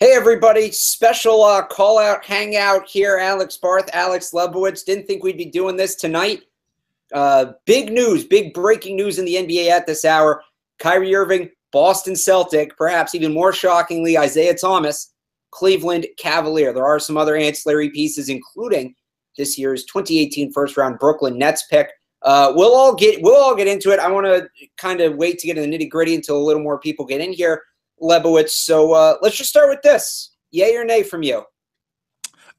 Hey everybody, special call out hangout here. Alex Barth, Alex Lebowitz. Didn't think we'd be doing this tonight. Big news, big breaking news in the NBA at this hour. Kyrie Irving, Boston Celtic, perhaps even more shockingly, Isaiah Thomas, Cleveland Cavalier. There are some other ancillary pieces, including this year's 2018 first-round Brooklyn Nets pick. We'll all get into it. I want to kind of wait to get in the nitty-gritty until a little more people get in here, Lebowitz. So let's just start with this. Yay or nay from you?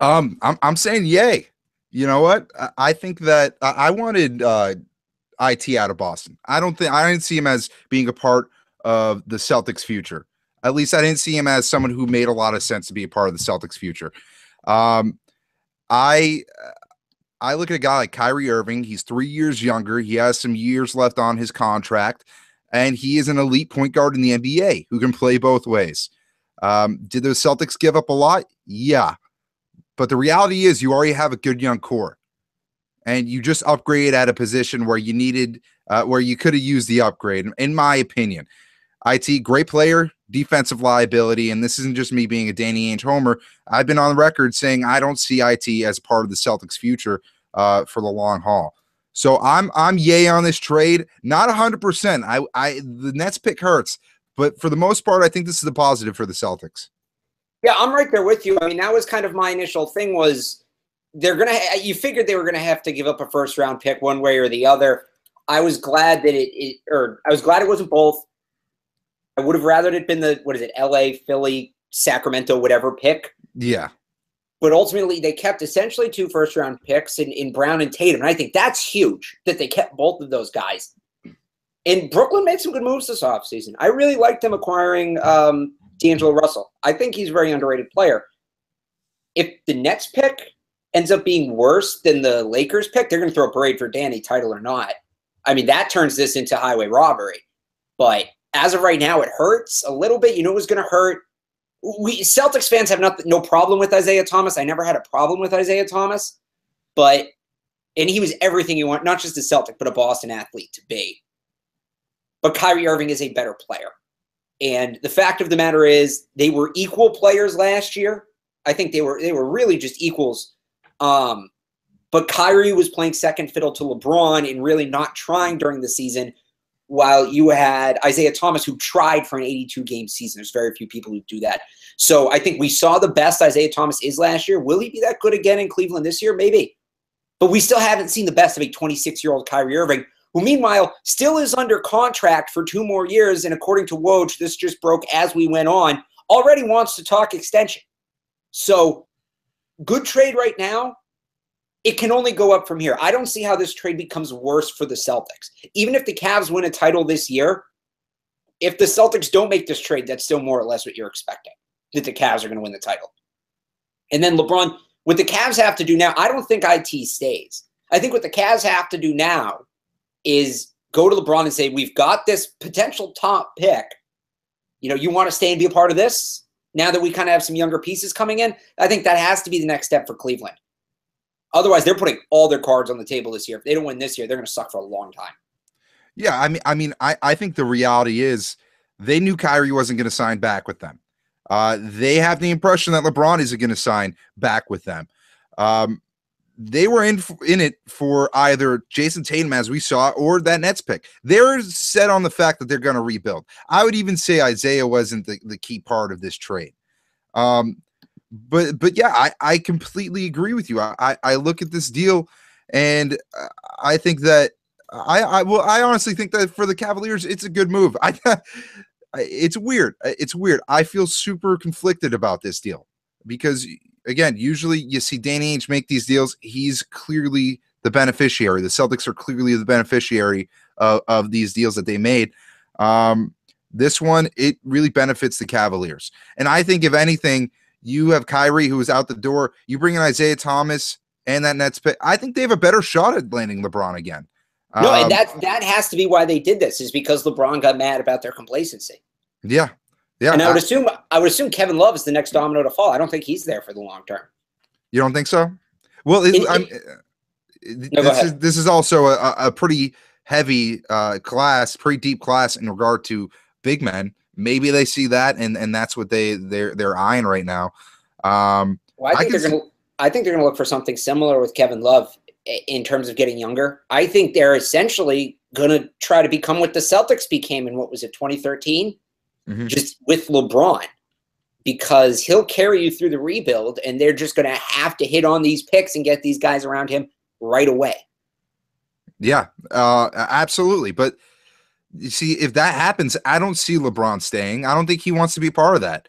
I'm saying yay. You know what? I think that I wanted IT out of Boston. I didn't see him as being a part of the Celtics' future. At least I didn't see him as someone who made a lot of sense to be a part of the Celtics' future. I look at a guy like Kyrie Irving. He's 3 years younger. He has some years left on his contract, and he is an elite point guard in the NBA who can play both ways. Did the Celtics give up a lot? Yeah. But the reality is you already have a good young core, and you just upgraded at a position where you needed, where you could have used the upgrade, in my opinion. IT, great player, defensive liability, and this isn't just me being a Danny Ainge homer. I've been on record saying I don't see IT as part of the Celtics' future for the long haul. So I'm yay on this trade. Not 100%. The Nets pick hurts, but for the most part, I think this is a positive for the Celtics. Yeah, I'm right there with you. I mean, that was kind of my initial thing was you figured they were gonna have to give up a first round pick one way or the other. I was glad that I was glad it wasn't both. I would have rather it been the, LA, Philly, Sacramento, whatever pick. Yeah. But ultimately, they kept essentially 2 first-round picks in Brown and Tatum. And I think that's huge that they kept both of those guys. And Brooklyn made some good moves this offseason. I really liked them acquiring D'Angelo Russell. I think he's a very underrated player. If the Nets pick ends up being worse than the Lakers pick, they're going to throw a parade for Danny, title or not. I mean, that turns this into highway robbery. But as of right now, it hurts a little bit. You know what's going to hurt? Celtics fans have no problem with Isaiah Thomas. I never had a problem with Isaiah Thomas. And he was everything you want, not just a Celtic, but a Boston athlete to be. But Kyrie Irving is a better player. And the fact of the matter is they were equal players last year. I think they were really just equals. But Kyrie was playing second fiddle to LeBron and really not trying during the season, while you had Isaiah Thomas, who tried for an 82-game season. There's very few people who do that. So I think we saw the best Isaiah Thomas is last year. Will he be that good again in Cleveland this year? Maybe. But we still haven't seen the best of a 26-year-old Kyrie Irving, who meanwhile still is under contract for 2 more years. And according to Woj, this just broke as we went on, already wants to talk extension. So good trade right now. It can only go up from here. I don't see how this trade becomes worse for the Celtics. Even if the Cavs win a title this year, if the Celtics don't make this trade, that's still more or less what you're expecting, that the Cavs are going to win the title. And then LeBron, what the Cavs have to do now, I don't think IT stays. I think what the Cavs have to do now is go to LeBron and say, we've got this potential top pick. You know, you want to stay and be a part of this now that we kind of have some younger pieces coming in? I think that has to be the next step for Cleveland. Otherwise, they're putting all their cards on the table this year. If they don't win this year, they're going to suck for a long time. Yeah, I think the reality is they knew Kyrie wasn't going to sign back with them. They have the impression that LeBron isn't going to sign back with them. They were in it for either Jason Tatum, as we saw, or that Nets pick. They're set on the fact that they're going to rebuild. I would even say Isaiah wasn't the key part of this trade. But yeah, I completely agree with you. I look at this deal, and I think that I honestly think that for the Cavaliers, it's a good move. It's weird. It's weird. I feel super conflicted about this deal because, again, usually you see Danny Ainge make these deals. He's clearly the beneficiary. The Celtics are clearly the beneficiary of these deals that they made. This one, it really benefits the Cavaliers. And I think, if anything, you have Kyrie, who is out the door. You bring in Isaiah Thomas and that Nets pick. I think they have a better shot at landing LeBron again. No, and that has to be why they did this, is because LeBron got mad about their complacency. Yeah. And I would assume Kevin Love is the next domino to fall. I don't think he's there for the long term. You don't think so? Well, this is also a pretty heavy class, pretty deep class in regard to big men. maybe they see that, and that's what they're eyeing right now. Well, I think they're gonna look for something similar with Kevin Love in terms of getting younger. I think they're essentially gonna try to become what the Celtics became in, what was it, 2013, just with LeBron, because he'll carry you through the rebuild, and they're just gonna have to hit on these picks and get these guys around him right away. Yeah, absolutely. But you see, if that happens, I don't see LeBron staying. I don't think he wants to be part of that.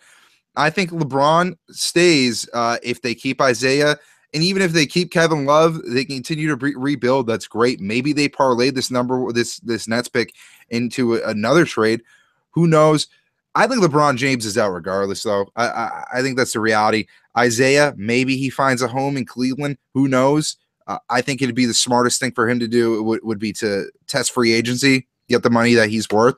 I think LeBron stays if they keep Isaiah, and even if they keep Kevin Love, they continue to rebuild. That's great. Maybe they parlay this Nets pick into another trade. Who knows? I think LeBron James is out regardless, though. I think that's the reality. Isaiah, maybe he finds a home in Cleveland. Who knows? I think it'd be the smartest thing for him to do would be to test free agency, get the money that he's worth,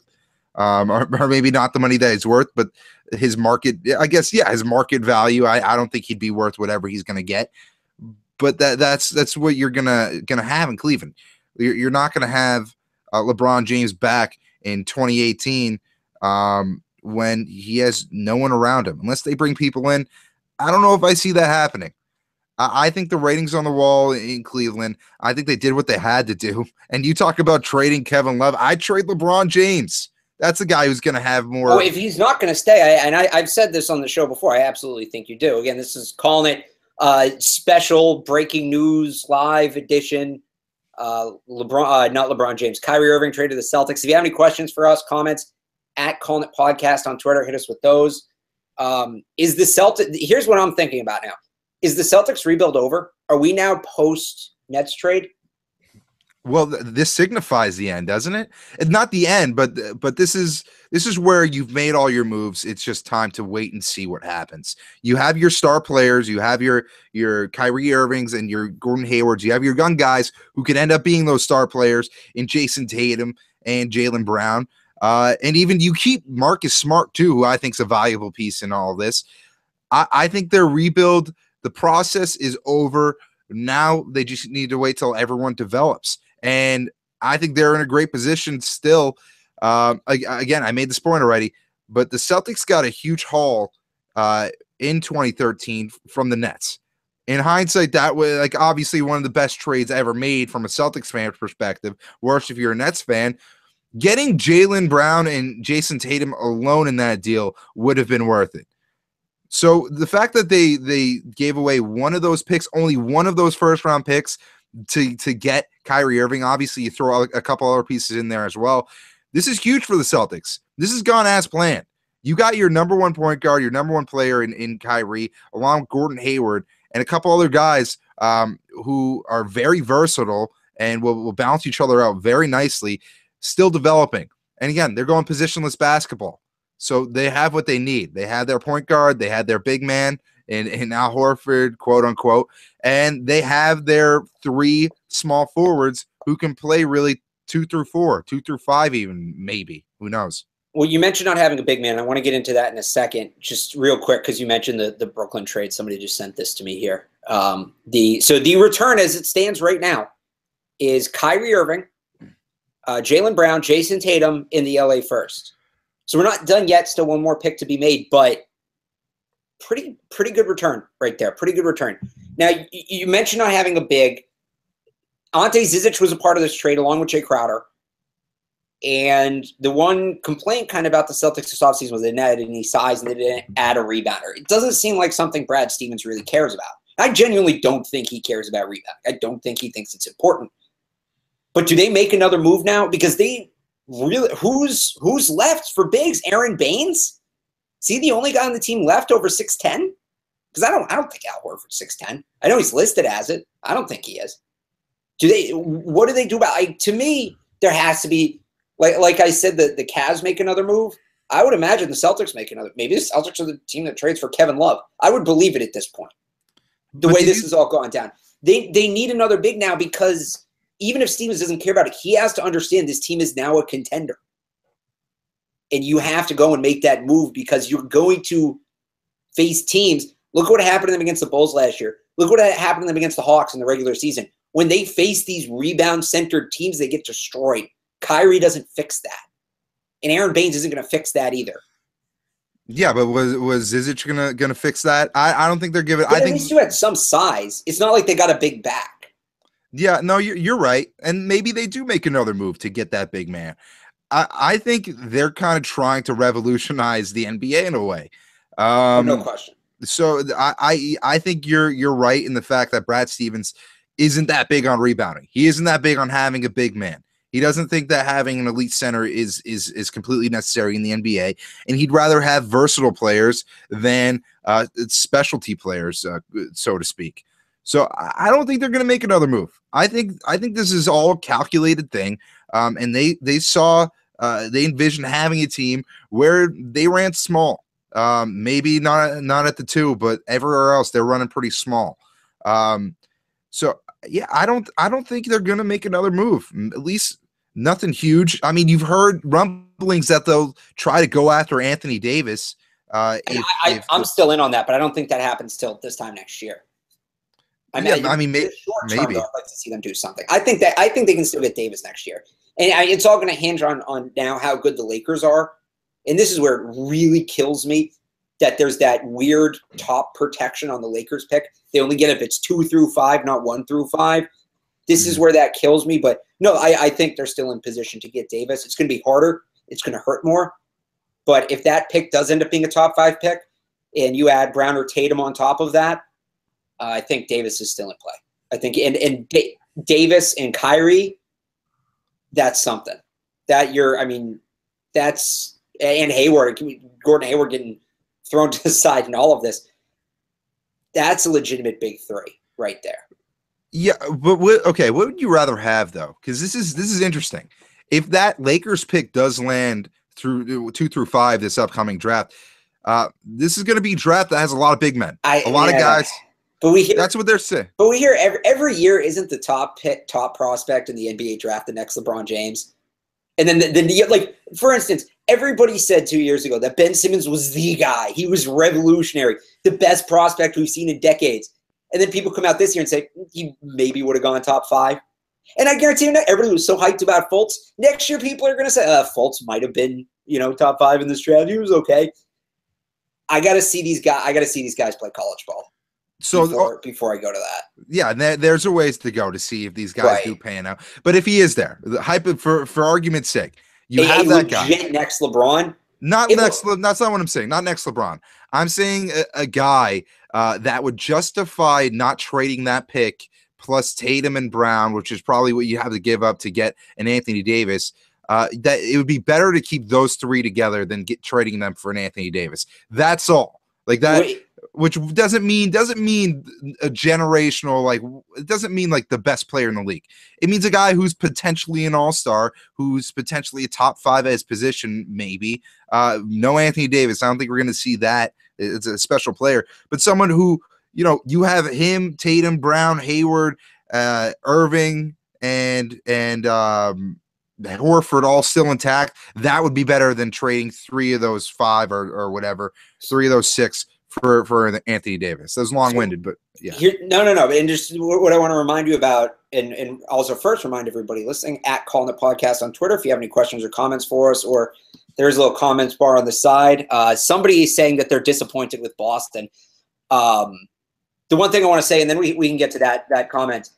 or maybe not the money that he's worth, but his market, I guess, yeah, his market value. I don't think he'd be worth whatever he's going to get, but that's what you're gonna have in Cleveland. You're not gonna have LeBron James back in 2018 when he has no one around him, unless they bring people in. I don't know if I see that happening. I think the ratings on the wall in Cleveland, I think they did what they had to do. And you talk about trading Kevin Love. I'd trade LeBron James. That's a guy who's going to have more. Oh, if he's not going to stay, I've said this on the show before, I absolutely think you do. Again, this is Calling It special breaking news live edition. Not LeBron James. Kyrie Irving traded the Celtics. If you have any questions for us, comments at Calling It Podcast on Twitter, hit us with those. Is the Celtics? Here's what I'm thinking about now. Is the Celtics rebuild over? Are we now post Nets trade? Well, this signifies the end, doesn't it? It's not the end, but this is where you've made all your moves. It's just time to wait and see what happens. You have your star players, you have your Kyrie Irvings and your Gordon Haywards. You have your young guys who could end up being those star players in Jason Tatum and Jaylen Brown. And even you keep Marcus Smart too, who I think is a valuable piece in all of this. I think their rebuild, the process is over. Now they just need to wait till everyone develops. And I think they're in a great position still. Again, I made this point already, but the Celtics got a huge haul in 2013 from the Nets. In hindsight, that was like obviously one of the best trades ever made from a Celtics fan perspective. Worse if you're a Nets fan. Getting Jaylen Brown and Jason Tatum alone in that deal would have been worth it. So the fact that they gave away one of those picks, only one of those first-round picks to get Kyrie Irving, obviously you throw a couple other pieces in there as well. This is huge for the Celtics. This has gone as planned. You got your number one point guard, your number one player in Kyrie, along with Gordon Hayward, and a couple other guys who are very versatile and will balance each other out very nicely, still developing. And again, they're going positionless basketball. So they have what they need. They have their point guard. They had their big man in Al Horford, quote unquote, and they have their three small forwards who can play really 2 through 4, 2 through 5, even maybe. Who knows? Well, you mentioned not having a big man. I want to get into that in a second, just real quick, because you mentioned the Brooklyn trade. Somebody just sent this to me here. The return as it stands right now is Kyrie Irving, Jaylen Brown, Jason Tatum in the LA first. So we're not done yet. Still one more pick to be made, but pretty good return right there. Pretty good return. Now, you mentioned not having a big. Ante Zizic was a part of this trade along with Jae Crowder. And the one complaint kind of about the Celtics this offseason was they didn't add any size and they didn't add a rebounder. It doesn't seem like something Brad Stevens really cares about. I genuinely don't think he cares about rebounding. I don't think he thinks it's important. But do they make another move now? Because they really, who's left for bigs? Aaron Baines? Is he the only guy on the team left over 6'10"? Because I don't think Al Horford's 6'10". I know he's listed as it. I don't think he is. What do they do about? To me, there has to be, like I said, the Cavs make another move. I would imagine the Celtics make another. Maybe the Celtics are the team that trades for Kevin Love. I would believe it at this point. The way this has all gone down, they need another big now, because even if Stevens doesn't care about it, he has to understand this team is now a contender. And you have to go and make that move, because you're going to face teams. Look what happened to them against the Bulls last year. Look what happened to them against the Hawks in the regular season. When they face these rebound-centered teams, they get destroyed. Kyrie doesn't fix that. And Aaron Baines isn't going to fix that either. Yeah, but was Zizic gonna fix that? I don't think they're giving. But I at think least you had some size. It's not like they got a big back. yeah, no, you're right, and maybe they do make another move to get that big man. I think they're kind of trying to revolutionize the NBA in a way. Oh, no question. So I think you're right in the fact that Brad Stevens isn't that big on rebounding. He isn't that big on having a big man. He doesn't think that having an elite center is completely necessary in the NBA, and he'd rather have versatile players than specialty players, so to speak. So I don't think they're going to make another move. I think this is all a calculated thing, and they envisioned having a team where they ran small. Maybe not at the 2, but everywhere else they're running pretty small. So yeah, I don't think they're gonna make another move. At least nothing huge. I mean, you've heard rumblings that they'll try to go after Anthony Davis. I'm still in on that, but I don't think that happens till this time next year. I mean, maybe. I'd like to see them do something. I think they can still get Davis next year, and it's all going to hinge on now how good the Lakers are. And this is where it really kills me that there's that weird top protection on the Lakers pick. They only get if it's 2 through 5, not 1 through 5. This is where that kills me. But no, I think they're still in position to get Davis. It's going to be harder. It's going to hurt more. But if that pick does end up being a top 5 pick and you add Brown or Tatum on top of that, I think Davis is still in play. I think Davis and Kyrie, that's something. That's and Hayward, Gordon Hayward getting thrown to the side in all of this. That's a legitimate big 3 right there. Yeah, but what would you rather have though? Because this is interesting. If that Lakers pick does land through 2 through 5 this upcoming draft, this is going to be a draft that has a lot of big men, a lot of guys. But that's what they're saying. But we hear every year, isn't the top prospect in the NBA draft the next LeBron James? And then like for instance, everybody said 2 years ago that Ben Simmons was the guy. He was revolutionary, the best prospect we've seen in decades. And then people come out this year and say he maybe would have gone top 5. And I guarantee you, everybody was so hyped about Fultz. Next year, people are going to say Fultz might have been top 5 in this draft. He was okay. I got to see these guys play college ball. So before I go to that, yeah, there's a ways to go to see if these guys do pan out. But if he is there, the hype for argument's sake, you have that guy next LeBron. That's not what I'm saying. Not next LeBron. I'm saying a guy that would justify not trading that pick plus Tatum and Brown, which is probably what you have to give up to get an Anthony Davis. That it would be better to keep those 3 together than trading them for an Anthony Davis. That's all. Like that. Which doesn't mean a generational, like it doesn't mean like the best player in the league. It means a guy who's potentially an all-star, who's potentially a top 5 at his position, maybe. No Anthony Davis. I don't think we're going to see that. It's a special player, but someone who, you have him, Tatum, Brown, Hayward, Irving, and Horford all still intact. That would be better than trading 3 of those 5 or whatever, 3 of those 6 for Anthony Davis. That was long-winded, but yeah. No. And just what I want to remind you about, and also first remind everybody listening, at Callin the Podcast on Twitter, if you have any questions or comments for us, or there's a little comments bar on the side. Somebody is saying that they're disappointed with Boston. The one thing I want to say, and then we can get to that comment.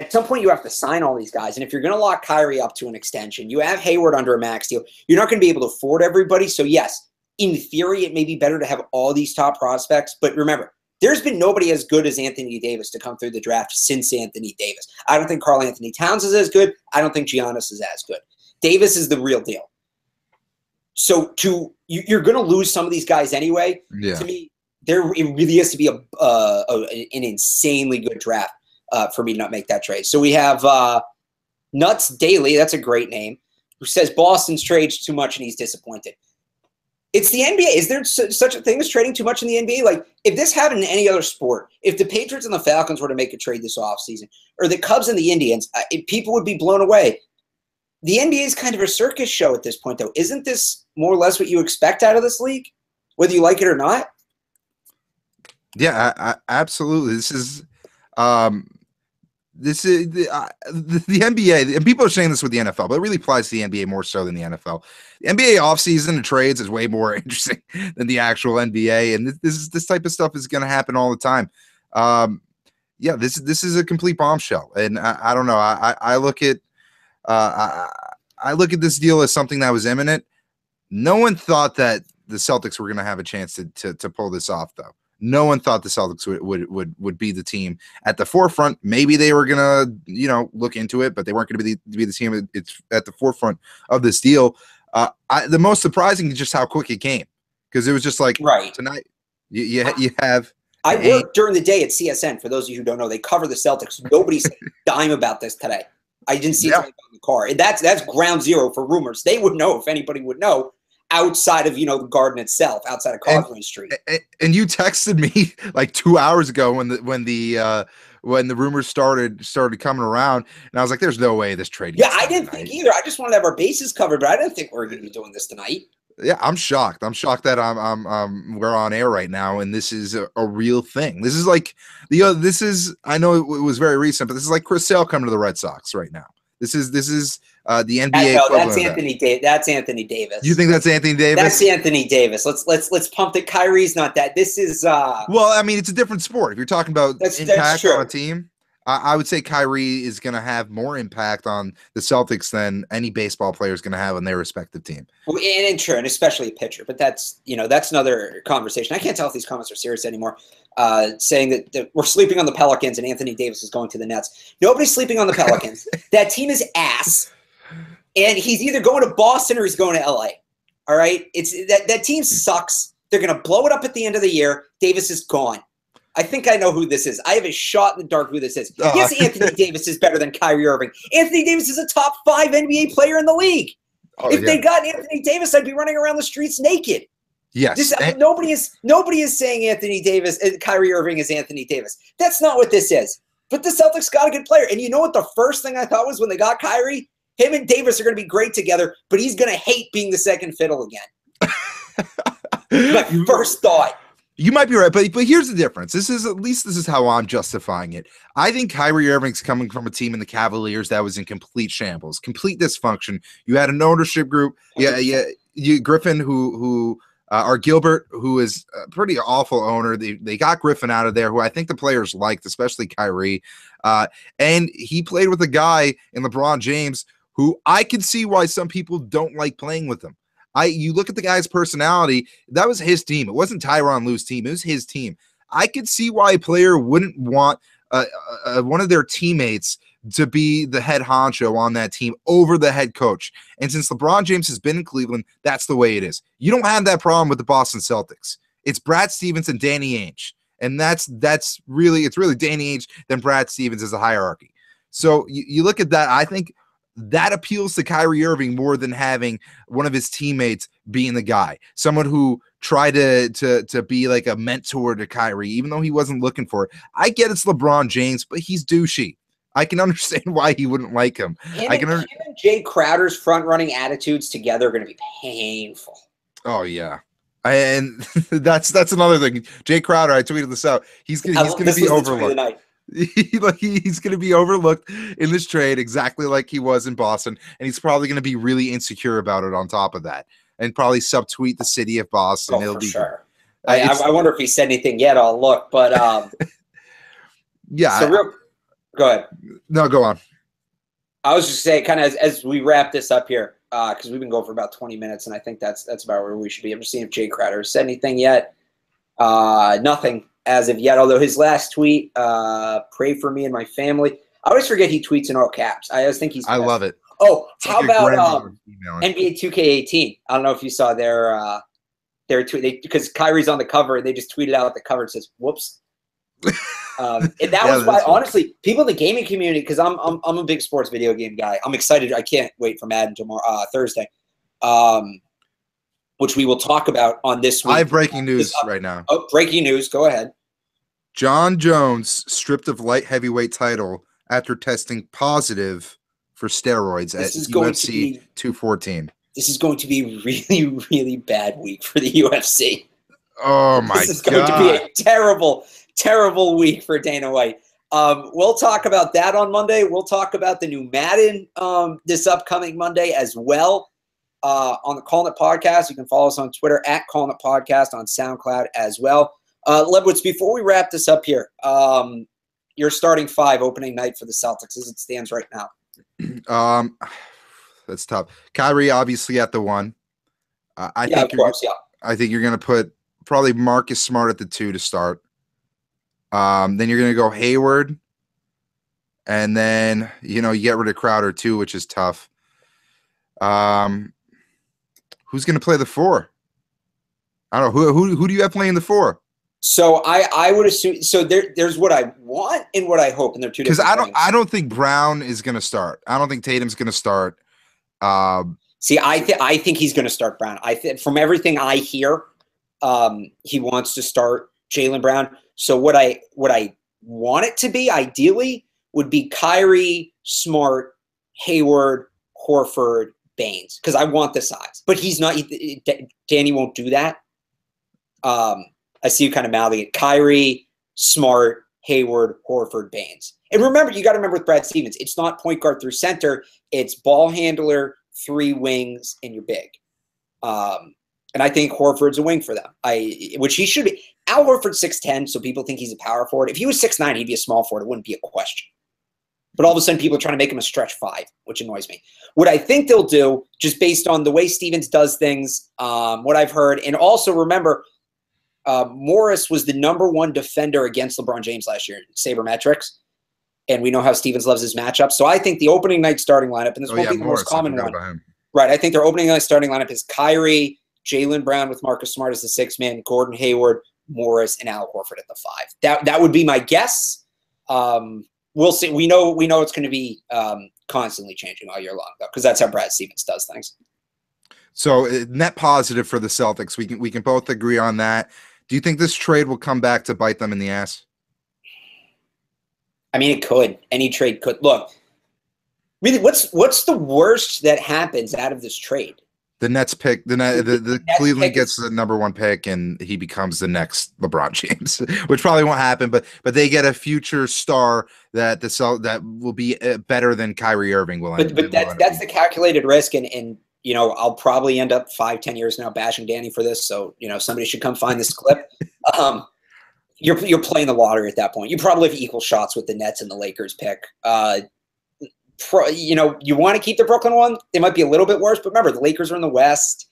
At some point, you have to sign all these guys. And if you're going to lock Kyrie up to an extension, you have Hayward under a max deal, you're not going to be able to afford everybody. So yes, in theory, it may be better to have all these top prospects. But remember, there's been nobody as good as Anthony Davis to come through the draft since Anthony Davis. I don't think Karl Anthony Towns is as good. I don't think Giannis is as good. Davis is the real deal. So you're going to lose some of these guys anyway. Yeah. To me, it really has to be an insanely good draft for me to not make that trade. So we have Nuts Daily. That's a great name. Who says Boston's trades too much and he's disappointed. It's the NBA. Is there such a thing as trading too much in the NBA? Like, if this happened in any other sport, if the Patriots and the Falcons were to make a trade this offseason, or the Cubs and the Indians, people would be blown away. The NBA is kind of a circus show at this point, though. Isn't this more or less what you expect out of this league, whether you like it or not? Yeah, absolutely. This is This is the NBA, and people are saying this with the NFL, but it really applies to the NBA more so than the NFL. The NBA offseason and trades is way more interesting than the actual NBA, and this type of stuff is going to happen all the time. Yeah, this is a complete bombshell, and I don't know. I look at I look at this deal as something that was imminent. No one thought that the Celtics were going to have a chance to pull this off, though. No one thought the Celtics would be the team at the forefront. Maybe they were gonna, look into it, but they weren't going to be the team it's at the forefront of this deal. The most surprising is just how quick it came, because it was just like tonight. You have. I worked during the day at CSN. For those of you who don't know, they cover the Celtics. Nobody said a dime about this today. I didn't see it in the car. And that's ground zero for rumors. They would know if anybody would know. Outside of the Garden itself, outside of Callin Street, and you texted me like 2 hours ago when the rumors started coming around, and I was like, "There's no way this trade." Yeah, I didn't think either. I just wanted to have our bases covered, but I didn't think we were going to be doing this tonight. Yeah, I'm shocked. I'm shocked that we're on air right now, and this is a real thing. This is like this is. I know it was very recent, but this is like Chris Sale coming to the Red Sox right now. This is the NBA. No, that's Anthony Davis. That's Anthony Davis. You think that's Anthony Davis? That's Anthony Davis. Let's pump it. Kyrie's not that. This is. Well, I mean, it's a different sport. If you're talking about impact on a team, I would say Kyrie is going to have more impact on the Celtics than any baseball player is going to have on their respective team. Well, and sure, and especially a pitcher. But that's that's another conversation. I can't tell if these comments are serious anymore. Saying that we're sleeping on the Pelicans and Anthony Davis is going to the Nets. Nobody's sleeping on the Pelicans. That team is ass, and he's either going to Boston or he's going to LA. All right, it's that team sucks. They're going to blow it up at the end of the year. Davis is gone. I think I know who this is. I have a shot in the dark who this is. Yes, Anthony Davis is better than Kyrie Irving. Anthony Davis is a top 5 NBA player in the league. If they got Anthony Davis, I'd be running around the streets naked. Yes. Nobody is saying Anthony Davis and Kyrie Irving is Anthony Davis. That's not what this is. But the Celtics got a good player. And you know what the first thing I thought was when they got Kyrie? Him and Davis are going to be great together, but he's going to hate being the second fiddle again. My first thought. You might be right, but here's the difference. This is how I'm justifying it. I think Kyrie Irving's coming from a team in the Cavaliers that was in complete shambles, complete dysfunction. You had an ownership group. You Griffin or Gilbert, who is a pretty awful owner. They got Griffin out of there, who I think the players liked, especially Kyrie. And he played with a guy in LeBron James who I can see why some people don't like playing with him. You look at the guy's personality, that was his team. It wasn't Tyronn Lue's team. It was his team. I could see why a player wouldn't want one of their teammates to be the head honcho on that team over the head coach. And since LeBron James has been in Cleveland, that's the way it is. You don't have that problem with the Boston Celtics. It's Brad Stevens and Danny Ainge. And it's really Danny Ainge, then Brad Stevens as a hierarchy. So you look at that, I think that appeals to Kyrie Irving more than having one of his teammates being the guy, someone who tried to be like a mentor to Kyrie, even though he wasn't looking for it. I get it's LeBron James, but he's douchey. I can understand why he wouldn't like him. Him and Jae Crowder's front-running attitudes together are going to be painful. Oh, yeah. And that's another thing. Jae Crowder, I tweeted this out. He's going to be overlooked. He's going to be overlooked in this trade exactly like he was in Boston, and he's probably going to be really insecure about it on top of that, and probably subtweet the city of Boston. It'll be sure. I wonder if he said anything yet. I'll look, but yeah. So go ahead. No, go on. I was just saying, kind of as we wrap this up here, because we've been going for about 20 minutes, and I think that's about where we should be. I'm just seeing if Jae Crowder has said anything yet. Nothing as of yet, although his last tweet, pray for me and my family. I always forget he tweets in all caps. I always think he's. I love it. Oh, how about NBA 2K18? I don't know if you saw their tweet, because Kyrie's on the cover and they just tweeted out the cover. It says, "Whoops." And that was why, honestly, people in the gaming community, because I'm a big sports video game guy. I'm excited. I can't wait for Madden tomorrow, Thursday, which we will talk about on this week. I have breaking news right now. Oh, breaking news. Go ahead. John Jones stripped of light heavyweight title after testing positive for steroids at UFC 214. This is going to be a really, really bad week for the UFC. Oh, my God. This is going to be a terrible, terrible week for Dana White. We'll talk about that on Monday. We'll talk about the new Madden this upcoming Monday as well on the Callin podcast. You can follow us on Twitter at Callin podcast, on SoundCloud as well. Lebowitz, before we wrap this up here, your starting five opening night for the Celtics as it stands right now. That's tough. Kyrie obviously at the 1. I think you're going to put probably Marcus Smart at the 2 to start. Then you're going to go Hayward, and then you get rid of Crowder too, which is tough. Who's going to play the 4? I don't know. Who do you have playing the 4? So I would assume. So there's what I want and what I hope, and they're two different things. I don't think Brown is going to start. I don't think Tatum's going to start. See, I think he's going to start Brown. I think from everything I hear, he wants to start Jaylen Brown. So what I want it to be ideally would be Kyrie, Smart, Hayward, Horford, Baines, because I want the size. But he's not. Danny won't do that. I see you kind of mouthing it. Kyrie, Smart, Hayward, Horford, Baines. And remember, you got to remember with Brad Stevens, it's not point guard through center. It's ball handler, 3 wings, and you're big. And I think Horford's a wing for them, which he should be. Al Horford's 6'10", so people think he's a power forward. If he was 6'9", he'd be a small forward. It wouldn't be a question. But all of a sudden, people are trying to make him a stretch 5, which annoys me. What I think they'll do, just based on the way Stevens does things, what I've heard, and also remember, Morris was the #1 defender against LeBron James last year in sabermetrics. And we know how Stevens loves his matchups. So I think the opening night starting lineup, and this won't be the most common one. Right. I think their opening night starting lineup is Kyrie, Jaylen Brown with Marcus Smart as the 6th man, Gordon Hayward, Morris, and Al Horford at the 5. That would be my guess. We'll see. We know it's going to be constantly changing all year long, though, because that's how Brad Stevens does things. So net positive for the Celtics. We can both agree on that. Do you think this trade will come back to bite them in the ass? I mean, it could. Any trade could. Look, really, what's the worst that happens out of this trade? The Nets pick. The Cleveland gets the #1 pick, and he becomes the next LeBron James, which probably won't happen. But they get a future star that will be better than Kyrie Irving will. But that's the calculated risk, and I'll probably end up 5-10 years now bashing Danny for this. So somebody should come find this clip. You're playing the lottery at that point. You probably have equal shots with the Nets and the Lakers pick. You want to keep the Brooklyn one. They might be a little bit worse, but remember, the Lakers are in the West.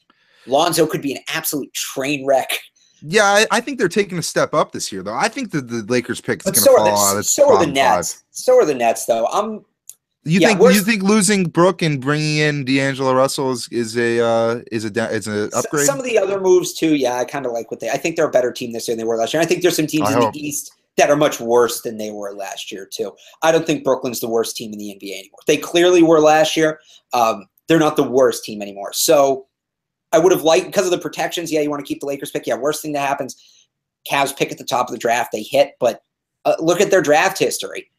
Lonzo could be an absolute train wreck. Yeah, I think they're taking a step up this year, though. I think the Lakers pick is going to fall out. So are the Nets. 5. So are the Nets, though. You think losing Brook and bringing in D'Angelo Russell is an upgrade? Some of the other moves too. Yeah, I kind of like I think they're a better team this year than they were last year. I think there's some teams in the East that are much worse than they were last year too. I don't think Brooklyn's the worst team in the NBA anymore. They clearly were last year. They're not the worst team anymore. So I would have liked, because of the protections. Yeah, you want to keep the Lakers pick. Yeah, worst thing that happens, Cavs pick at the top of the draft. They hit, but look at their draft history.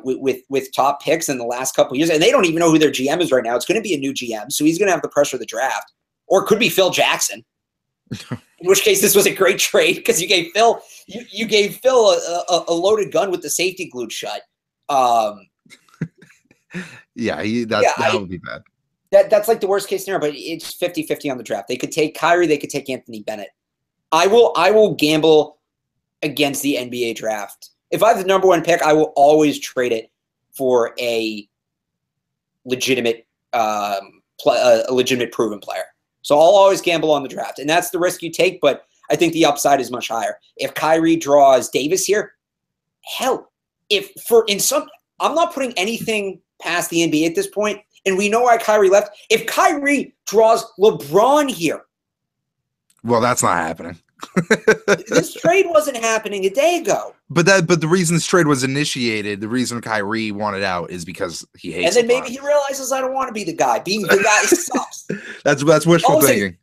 With top picks in the last couple of years, and they don't even know who their GM is right now. It's going to be a new GM, so he's going to have the pressure of the draft, or it could be Phil Jackson. In which case, this was a great trade because you gave Phil a loaded gun with the safety glued shut. That would be bad. That's like the worst case scenario, but it's 50-50 on the draft. They could take Kyrie, they could take Anthony Bennett. I will gamble against the NBA draft. If I have the #1 pick, I will always trade it for a legitimate, proven player. So I'll always gamble on the draft, and that's the risk you take. But I think the upside is much higher. If Kyrie draws Davis here, hell, I'm not putting anything past the NBA at this point, and we know why Kyrie left. If Kyrie draws LeBron here, well, that's not happening. This trade wasn't happening a day ago. But the reason this trade was initiated, the reason Kyrie wanted out is because he hates. And then maybe he realizes I don't want to be the guy. Being the guy sucks. That's wishful thinking.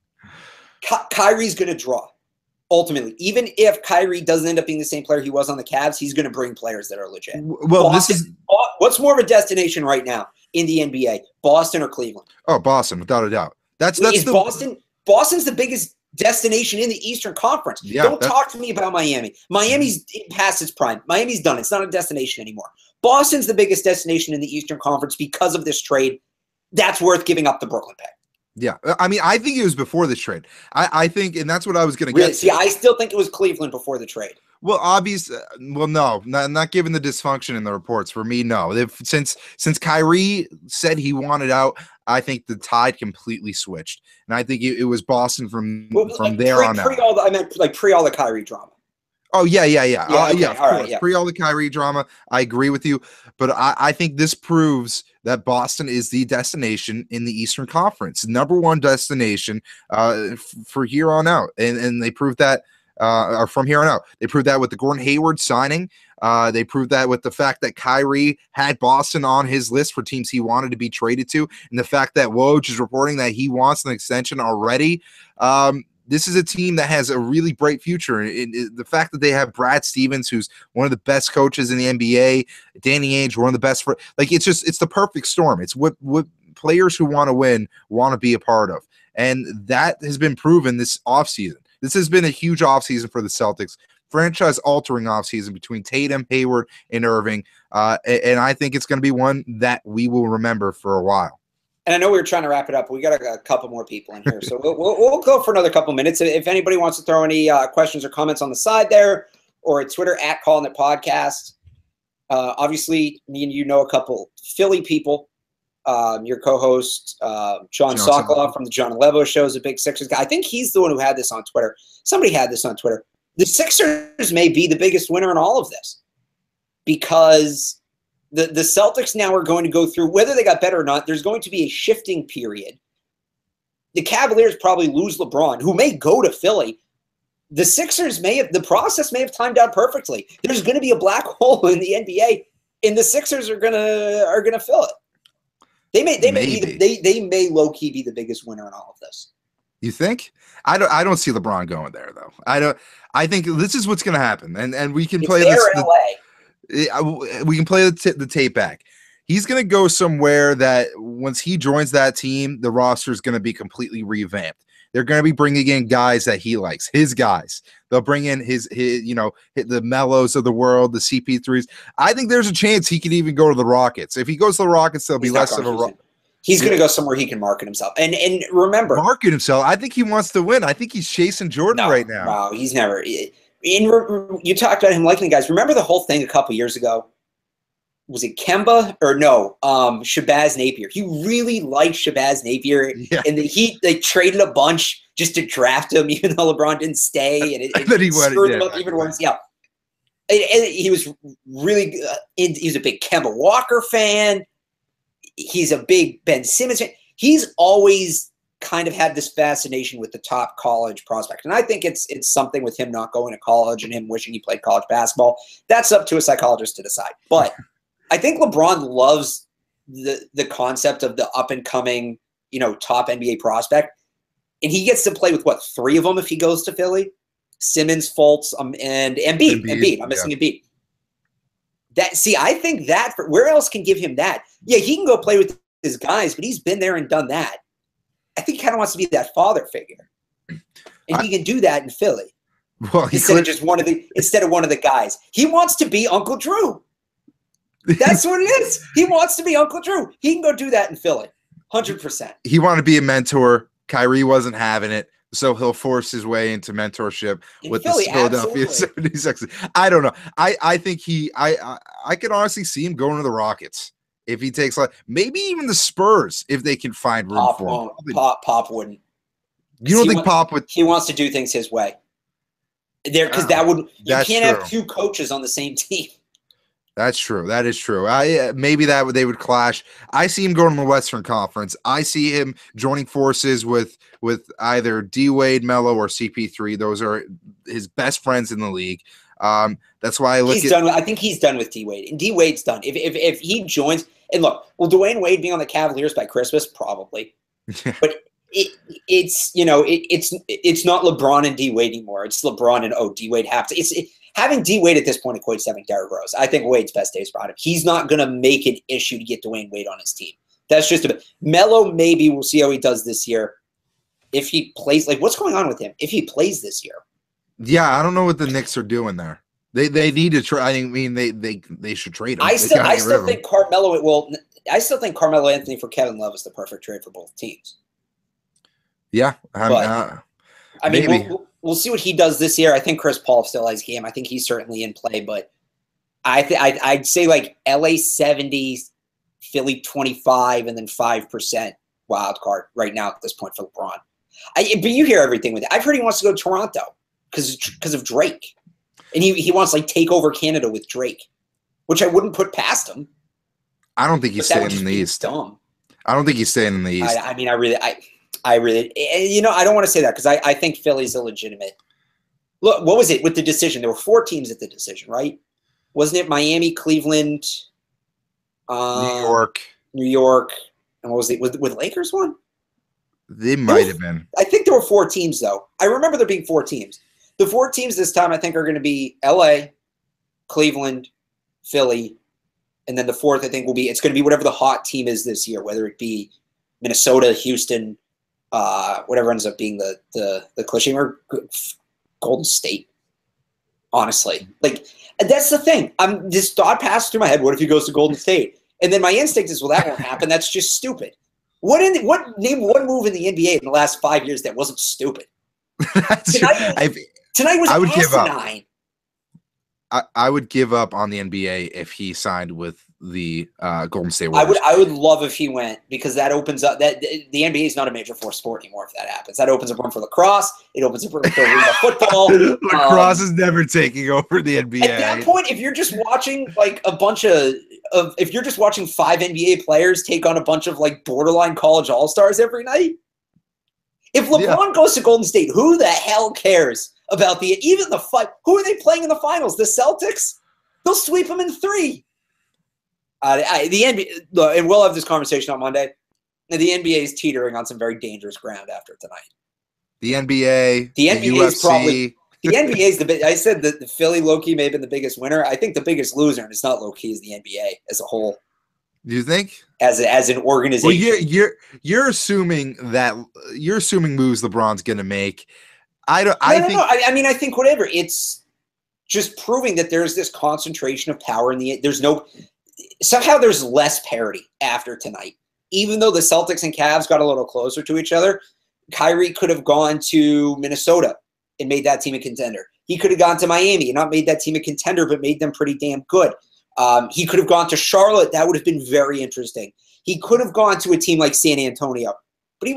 Kyrie's going to draw. Ultimately, even if Kyrie doesn't end up being the same player he was on the Cavs, he's going to bring players that are legit. Well, what's more of a destination right now in the NBA, Boston or Cleveland? Oh, Boston, without a doubt. Boston's the biggest destination in the Eastern Conference. Yeah, Don't talk to me about Miami. Miami's past its prime. Miami's done. It's not a destination anymore. Boston's the biggest destination in the Eastern Conference because of this trade. That's worth giving up the Brooklyn pick. Yeah, I mean, I think it was before this trade. I think, and that's what I was going to Really? get to. See, I still think it was Cleveland before the trade. Well, no, not given the dysfunction in the reports. For me, no. Since Kyrie said he wanted out, I think the tide completely switched, and I think it was Boston from there on out. I meant like pre all the Kyrie drama. Oh yeah. Okay, Of course. Pre all the Kyrie drama, I agree with you, but I think this proves that Boston is the destination in the Eastern Conference, #1 destination for here on out, and they proved that. Or from here on out, they proved that with the Gordon Hayward signing. They proved that with the fact that Kyrie had Boston on his list for teams he wanted to be traded to, and the fact that Woj is reporting that he wants an extension already. This is a team that has a really bright future. The fact that they have Brad Stevens, who's one of the best coaches in the NBA, Danny Ainge, one of the best it's the perfect storm. It's what players who want to win want to be a part of. And that has been proven this offseason. This has been a huge offseason for the Celtics, franchise-altering offseason between Tatum, Hayward, and Irving. And I think it's going to be one that we will remember for a while. And I know we were trying to wrap it up, but we got a couple more people in here. So we'll go for another couple minutes. If anybody wants to throw any questions or comments on the side there, or at Twitter, at Callin It Podcast. Obviously, me and you know a couple Philly people. Your co-host, John Sokoloff from the John Levo Show, is a big Sixers guy. I think he's the one who had this on Twitter. Somebody had this on Twitter. The Sixers may be the biggest winner in all of this because the Celtics now are going to go through, whether they got better or not, there's going to be a shifting period. The Cavaliers probably lose LeBron, who may go to Philly. The Sixers the process may have timed out perfectly. There's going to be a black hole in the NBA, and the Sixers are gonna fill it. They may low key be the biggest winner in all of this. You think? I don't see LeBron going there though. I think this is what's going to happen, and we can play this. In LA. We can play the tape back. He's going to go somewhere that once he joins that team, the roster is going to be completely revamped. They're going to be bringing in guys that he likes, his guys. They'll bring in the Melos of the world, the CP3s. I think there's a chance he could even go to the Rockets. If he goes to the Rockets, there'll be less of a. He's going to go somewhere he can market himself. And remember, market himself. I think he wants to win. I think he's chasing Jordan right now. No, he's never. You talked about him liking guys. Remember the whole thing a couple years ago? Was it Kemba or no? Shabazz Napier. He really liked Shabazz Napier, and they traded a bunch just to draft him, even though LeBron didn't stay, and it screwed him up even worse. Yeah, and he was really. He's a big Kemba Walker fan. He's a big Ben Simmons fan. He's always kind of had this fascination with the top college prospect, and I think it's something with him not going to college and him wishing he played college basketball. That's up to a psychologist to decide, but. I think LeBron loves the concept of the up and coming, top NBA prospect, and he gets to play with 3 of them if he goes to Philly: Simmons, Fultz, and Embiid. I'm missing Embiid. I think that where else can give him that? Yeah, he can go play with his guys, but he's been there and done that. I think he kind of wants to be that father figure, and he can do that in Philly. Well, instead of one of the guys, he wants to be Uncle Drew. That's what it is. He wants to be Uncle Drew. He can go do that in Philly, 100%. He wanted to be a mentor. Kyrie wasn't having it, so he'll force his way into mentorship with the Philadelphia 76ers. I don't know. I think I could honestly see him going to the Rockets if he takes maybe even the Spurs if they can find room for him. Pop wouldn't. You don't think Pop would? He wants to do things his way. Because you can't have 2 coaches on the same team. That's true. That is true. Maybe they would clash. I see him going to the Western Conference. I see him joining forces with either D Wade, Melo, or CP3. Those are his best friends in the league. That's why I think he's done with D Wade, and D Wade's done. If he joins, and look, will Dwayne Wade be on the Cavaliers by Christmas? Probably, but it's not LeBron and D Wade anymore. It's LeBron and D Wade have to. Having D Wade at this point equates to having Derrick Rose. I think Wade's best days brought him. He's not going to make an issue to get Dwayne Wade on his team. That's just a bit. Melo, maybe we'll see how he does this year. if he plays. Like, what's going on with him if he plays this year? Yeah, I don't know what the Knicks are doing there. They need to try. I mean, they should trade him. I still think Carmelo. Well, I still think Carmelo Anthony for Kevin Love is the perfect trade for both teams. Yeah, I mean, we'll see what he does this year. I think Chris Paul still has game. I think he's certainly in play, but I'd say like LA 70, Philly 25, and then 5% wild card right now at this point for LeBron. But you hear everything with it. I've heard he wants to go to Toronto because of Drake. And he wants like take over Canada with Drake, which I wouldn't put past him. I don't think he's staying in the East. Dumb. I don't think he's staying in the East. I mean, I really, you know, I don't want to say that because I think Philly's illegitimate. Look, what was it with the decision? There were 4 teams at the decision, right? Wasn't it Miami, Cleveland, New York, and what was it with Lakers one? They might have been. I think there were 4 teams though. I remember there being 4 teams. The 4 teams this time, I think, are going to be LA, Cleveland, Philly, and then the 4th, I think, it's going to be whatever the hot team is this year, whether it be Minnesota, Houston, whatever ends up being the cliche, or Golden State. Honestly, like that's the thing. This thought passed through my head. What if he goes to Golden State? And then my instinct is, well, that won't happen. That's just stupid. Name one move in the NBA in the last 5 years that wasn't stupid? Tonight was asinine. I would give up on the NBA if he signed with the Golden State Warriors. I would love if he went, because that opens up that the NBA is not a major force sport anymore. If that happens, that opens up room for lacrosse. It opens up room for arena football. Lacrosse is never taking over the NBA. At that point, if you're just watching like a bunch of if you're just watching 5 NBA players take on a bunch of like borderline college all-stars every night. If LeBron goes to Golden State, who the hell cares about even the fight? Who are they playing in the finals? The Celtics? They'll sweep them in 3. The NBA, and we'll have this conversation on Monday. The NBA is teetering on some very dangerous ground after tonight. The NBA, the NBA is probably the NBA is the big. I said that the Philly low-key may have been the biggest winner. I think the biggest loser, and it's not low-key, is the NBA as a whole. Do you think? As an organization, well, you're assuming moves LeBron's going to make. I mean, I think whatever. It's just proving that there's this concentration of power in the. Somehow there's less parity after tonight. Even though the Celtics and Cavs got a little closer to each other, Kyrie could have gone to Minnesota and made that team a contender. He could have gone to Miami and not made that team a contender, but made them pretty damn good. He could have gone to Charlotte. That would have been very interesting. He could have gone to a team like San Antonio. But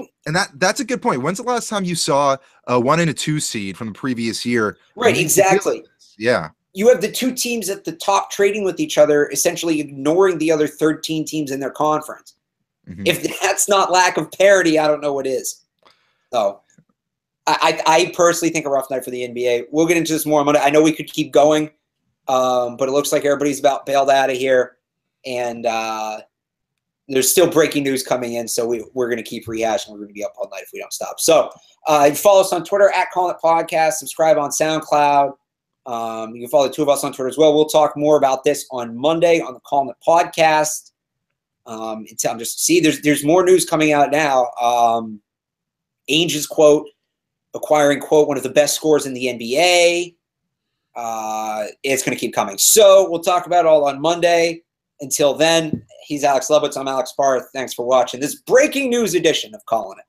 that's a good point. When's the last time you saw a 1 and a 2 seed from the previous year? Right, exactly. Yeah. You have the 2 teams at the top trading with each other, essentially ignoring the other 13 teams in their conference. Mm-hmm. If that's not lack of parity, I don't know what is. So I personally think a rough night for the NBA. We'll get into this more on Monday. I know we could keep going, but it looks like everybody's about bailed out of here. And there's still breaking news coming in, so we're going to keep rehashing. We're going to be up all night if we don't stop. So follow us on Twitter at Callin Podcast. Subscribe on SoundCloud. You can follow the 2 of us on Twitter as well. We'll talk more about this on Monday on the Callin Podcast. There's more news coming out now. Ainge's quote, acquiring quote one of the best scorers in the NBA. It's going to keep coming. So we'll talk about it all on Monday. Until then, he's Alex Lubitz. I'm Alex Barth. Thanks for watching this breaking news edition of Callin It.